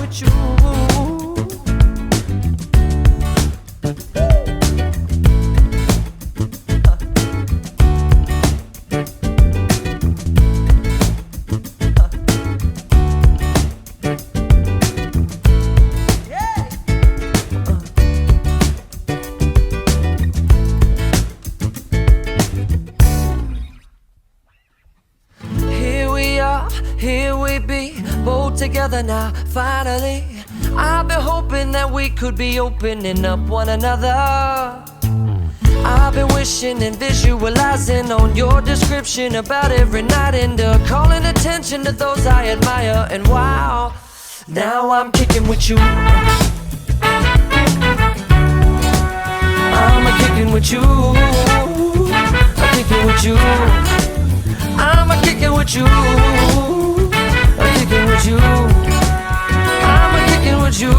with you. Here we be, both together now, finally. I've been hoping that we could be opening up one another. I've been wishing and visualizing on your description about every night and calling attention to those I admire. And wow, now I'm kicking with you. I'm kicking with you. I'm kicking with you. I'm kicking with you. I'm kicking with you. I'm kicking with you.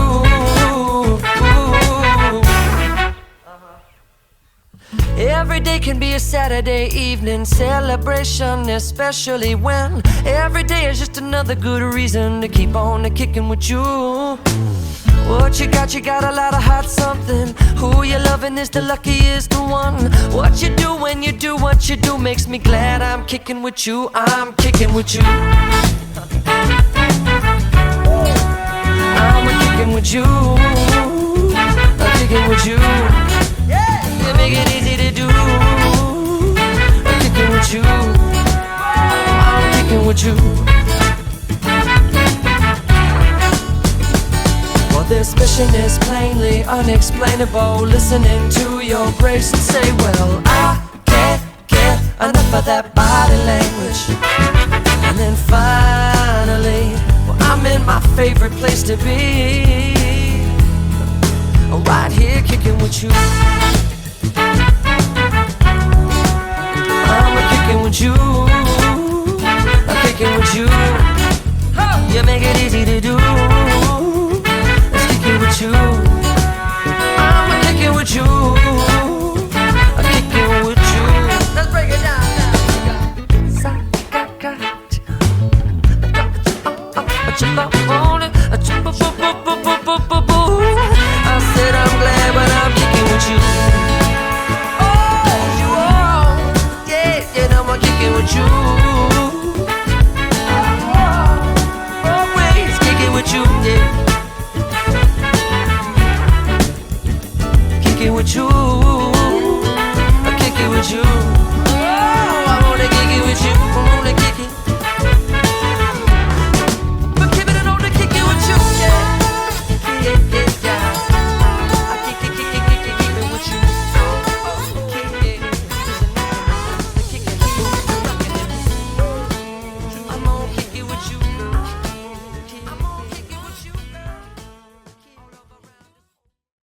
Every day can be a Saturday evening celebration, especially when every day is just another good reason to keep on kicking with you. What you got a lot of hot something. Who you loving is the luckiest one. What you do when you do what you do makes me glad I'm kicking with you. I'm kicking with you. I'm kicking with you. I'm kicking with you. You make it easy to do. I'm kicking with you. I'm kicking with you. This mission is plainly unexplainable. Listening to your grace and say, well, I can't get enough of that body language. And then finally, well, I'm in my favorite place to be, right here kicking with you. I'm kicking with you. I'm kicking with you. You make it easy to do.